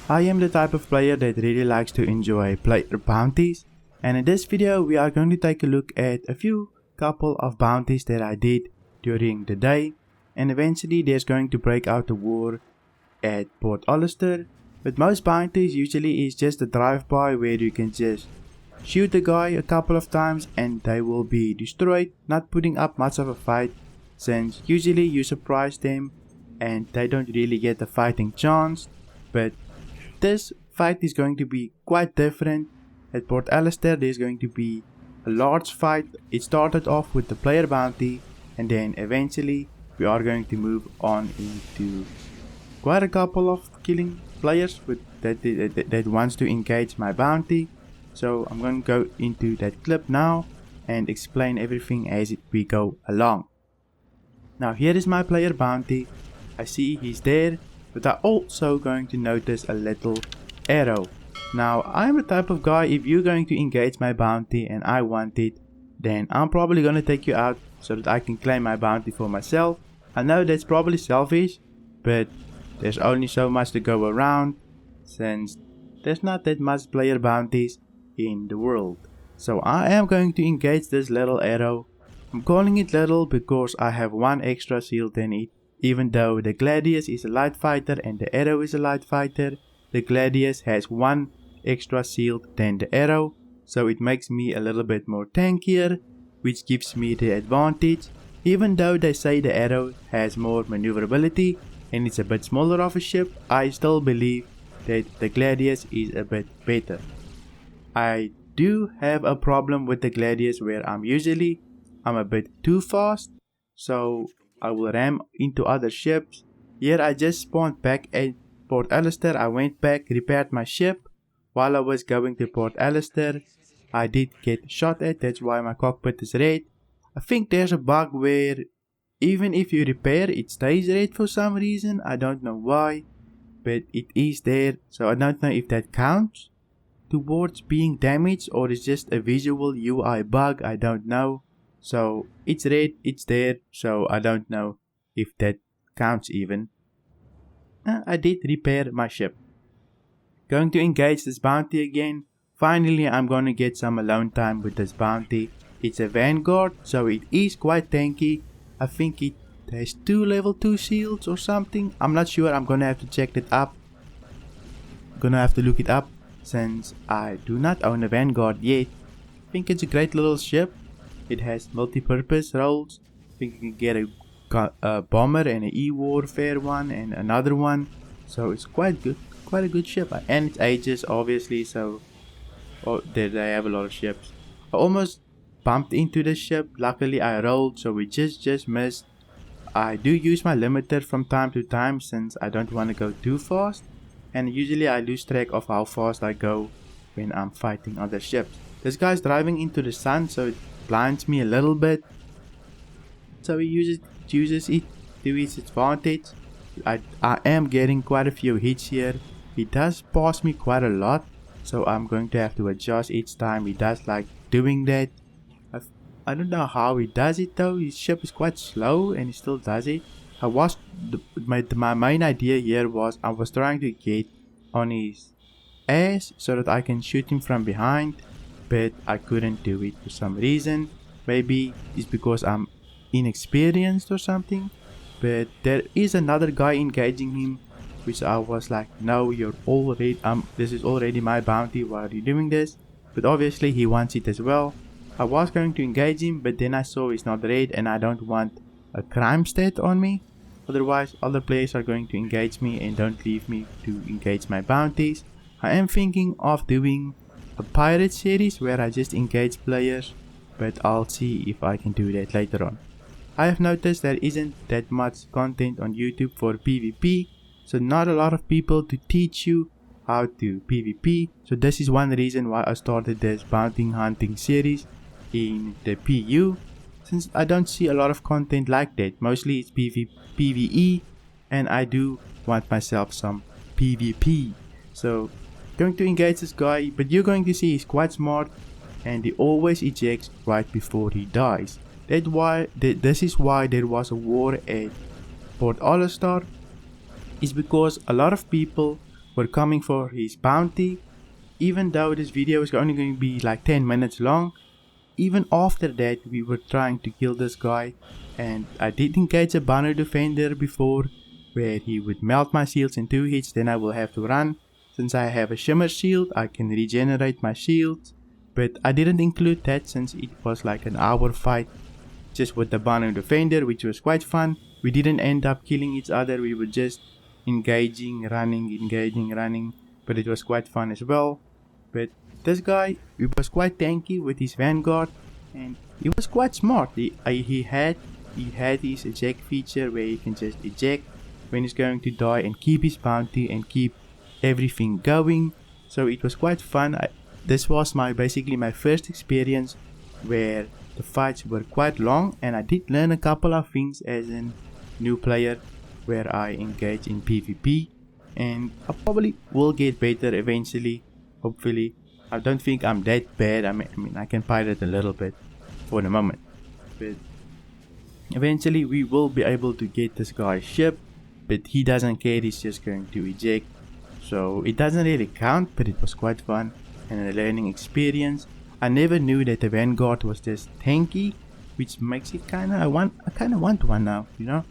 I am the type of player that really likes to enjoy player bounties, and in this video we are going to take a look at a couple of bounties that I did during the day, and eventually there's going to break out a war at Port Olisar. But most bounties usually is just a drive-by where you can just shoot the guy a couple of times and they will be destroyed, not putting up much of a fight, since usually you surprise them and they don't really get a fighting chance. But this fight is going to be quite different. At Port Olisar there's going to be a large fight. It started off with the player bounty, and then eventually we are going to move on into quite a couple of killing players that wants to engage my bounty. So I'm going to go into that clip now and explain everything as we go along. Now here is my player bounty. I see he's there, but I'm also going to notice a little arrow. Now I'm the type of guy, if you're going to engage my bounty and I want it, then I'm probably going to take you out so that I can claim my bounty for myself. I know that's probably selfish, but there's only so much to go around, since there's not that much player bounties in the world. So I am going to engage this little arrow. I'm calling it little because I have one extra shield in it. Even though the Gladius is a light fighter and the arrow is a light fighter, the Gladius has one extra shield than the arrow, so it makes me a little bit more tankier, which gives me the advantage. Even though they say the arrow has more maneuverability and it's a bit smaller of a ship, I still believe that the Gladius is a bit better. I do have a problem with the Gladius where I'm a bit too fast, so I will ram into other ships. Here I just spawned back at Port Olisar. I went back, repaired my ship. While I was going to Port Olisar, I did get shot at, that's why my cockpit is red. I think there's a bug where even if you repair, it stays red for some reason. I don't know why, but it is there, so I don't know if that counts towards being damaged or it's just a visual UI bug. I don't know. So it's red, it's there, so I don't know if that counts even. I did repair my ship. Going to engage this bounty again. Finally I'm going to get some alone time with this bounty. It's a Vanguard, so it is quite tanky. I think it has 2 level 2 shields or something. I'm not sure, I'm going to have to check that up. I'm going to have to look it up since I do not own a Vanguard yet. I think it's a great little ship. It has multi-purpose roles. I think you can get a bomber and an E-warfare one and another one. So it's quite good, quite a good ship. And it's Aegis obviously, so they have a lot of ships. I almost bumped into the ship. Luckily I rolled, so we just missed. I do use my limiter from time to time since I don't want to go too fast. And usually I lose track of how fast I go when I'm fighting other ships. This guy's driving into the sun, so it blinds me a little bit. So he uses it to his advantage. I am getting quite a few hits here. He does pass me quite a lot, so I'm going to have to adjust each time. He does like doing that. I don't know how he does it though. His ship is quite slow and he still does it. My main idea here was I was trying to get on his ass so that I can shoot him from behind, but I couldn't do it for some reason. Maybe it's because I'm inexperienced or something. But there is another guy engaging him, which I was like, no, you're already this is already my bounty, why are you doing this? But obviously he wants it as well. I was going to engage him, but then I saw he's not red and I don't want a crime stat on me. Otherwise other players are going to engage me and don't leave me to engage my bounties. I am thinking of doing a pirate series where I just engage players, but I'll see if I can do that later on. I have noticed there isn't that much content on YouTube for PvP, so not a lot of people to teach you how to PvP. So this is one reason why I started this bounty hunting series in the PU, since I don't see a lot of content like that. Mostly it's PvE, and I do want myself some PvP. So going to engage this guy, but you're going to see he's quite smart and he always ejects right before he dies. This is why there was a war at Port Olisar, is because a lot of people were coming for his bounty. Even though this video is only going to be like 10 minutes long, even after that we were trying to kill this guy, and I did engage a banner defender before where he would melt my shields in 2 hits, then I will have to run. Since I have a shimmer shield, I can regenerate my shields, but I didn't include that since it was like an hour fight just with the banner defender, which was quite fun. We didn't end up killing each other, we were just engaging, running, but it was quite fun as well. But this guy, he was quite tanky with his Vanguard, and he was quite smart. He had his eject feature where he can just eject when he's going to die and keep his bounty and keep everything going. So it was quite fun. This was basically my first experience where the fights were quite long, and I did learn a couple of things as a new player where I engage in PvP, and I probably will get better eventually, hopefully. I don't think I'm that bad. I mean I can pirate a little bit for the moment, but eventually we will be able to get this guy's ship, but he doesn't care, he's just going to eject. So it doesn't really count, but it was quite fun and a learning experience. I never knew that the Vanguard was this tanky, which makes it I kinda want one now, you know.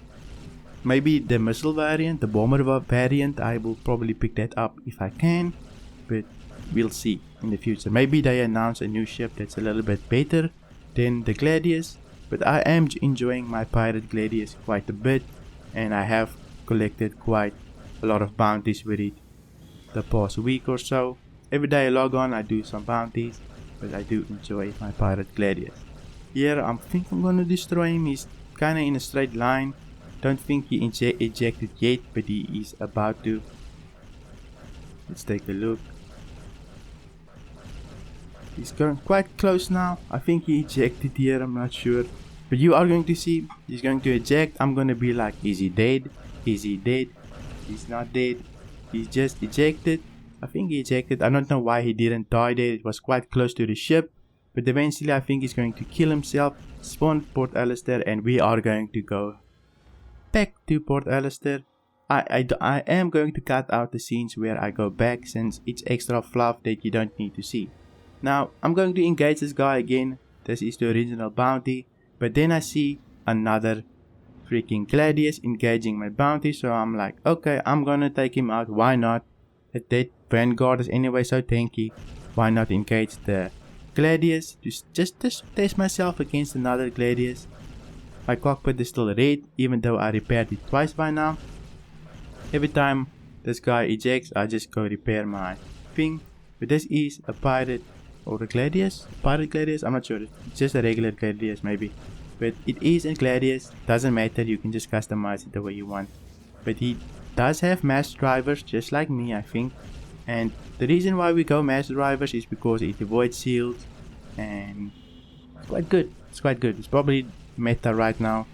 Maybe the missile variant, the bomber variant, I will probably pick that up if I can, but we'll see in the future. Maybe they announce a new ship that's a little bit better than the Gladius, but I am enjoying my Pirate Gladius quite a bit, and I have collected quite a lot of bounties with it the past week or so. Every day I log on, I do some bounties, but I do enjoy my Pirate Gladius. Here I think I'm gonna destroy him. He's kinda in a straight line. Don't think he ejected yet, but he is about to. Let's take a look. He's going quite close now. I think he ejected here, I'm not sure. But you are going to see, he's going to eject. I'm gonna be like, is he dead? Is he dead? He's not dead. He's just ejected. I think he ejected. I don't know why he didn't die there. It was quite close to the ship. But eventually I think he's going to kill himself, spawn Port Olisar, and we are going to go back to Port Olisar. I am going to cut out the scenes where I go back since it's extra fluff that you don't need to see. Now I'm going to engage this guy again. This is the original bounty, but then I see another freaking Gladius engaging my bounty, so I'm like, okay, I'm gonna take him out. Why not? That Vanguard is anyway so tanky. Why not engage the Gladius? Just test myself against another Gladius. My cockpit is still red, even though I repaired it twice by now. Every time this guy ejects, I just go repair my thing. But this is a pirate or a Gladius? Pirate Gladius? I'm not sure. It's just a regular Gladius maybe. But it is a Gladius. Doesn't matter, you can just customize it the way you want. But he does have mass drivers just like me, I think. And the reason why we go mass drivers is because it avoids shields. And it's quite good. It's quite good. It's probably meta right now.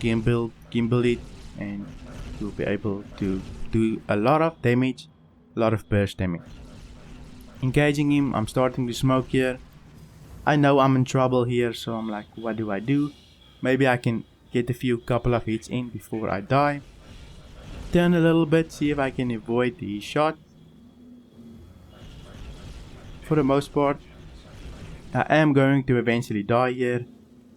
Gimbal it, and you'll be able to do a lot of damage, a lot of burst damage. Engaging him, I'm starting to smoke here. I know I'm in trouble here, so I'm like, what do I do? Maybe I can get a couple of hits in before I die. Turn a little bit, see if I can avoid the shot. For the most part, I am going to eventually die here,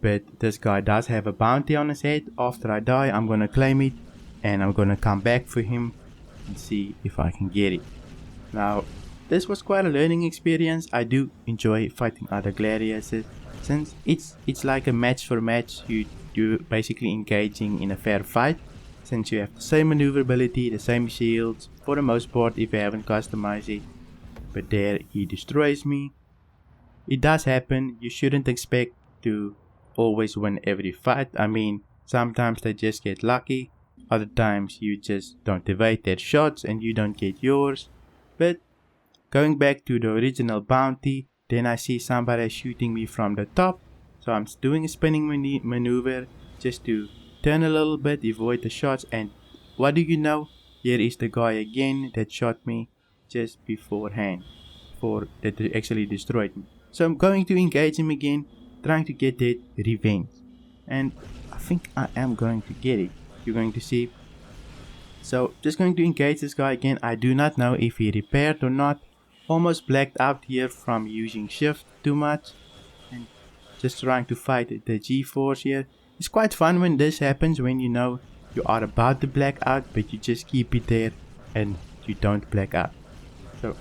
but this guy does have a bounty on his head. After I die, I'm gonna claim it, and I'm gonna come back for him and see if I can get it. Now, this was quite a learning experience. I do enjoy fighting other Gladiuses, since it's like a match for match. You're basically engaging in a fair fight, since you have the same maneuverability, the same shields, for the most part if you haven't customized it. But there he destroys me. It does happen. You shouldn't expect to always win every fight. I mean, sometimes they just get lucky. Other times you just don't evade their shots and you don't get yours. But going back to the original bounty, then I see somebody shooting me from the top. So I'm doing a spinning maneuver just to turn a little bit, avoid the shots, and what do you know? Here is the guy again that shot me just beforehand, that actually destroyed me. So I'm going to engage him again, trying to get that revenge. And I think I am going to get it. You're going to see So just going to engage this guy again. I do not know if he repaired or not. Almost blacked out here from using shift too much and just trying to fight the G-force here. It's quite fun when this happens, when you know you are about to black out but you just keep it there and you don't black out. So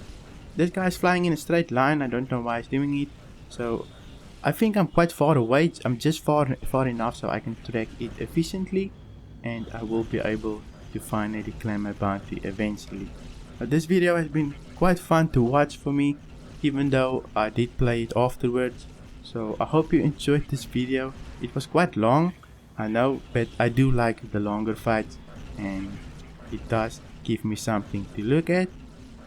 this guy's flying in a straight line. I don't know why he's doing it. So I think I'm quite far away. I'm just far enough so I can track it efficiently, and I will be able to finally claim my bounty eventually. This video has been quite fun to watch for me, even though I did play it afterwards. So I hope you enjoyed this video. It was quite long, I know, but I do like the longer fights, and it does give me something to look at.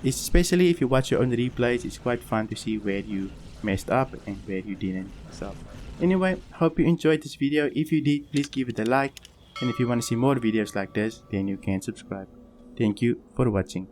Especially if you watch your own replays, it's quite fun to see where you messed up and where you didn't. So anyway, hope you enjoyed this video. If you did, please give it a like, and if you want to see more videos like this, then you can subscribe. Thank you for watching.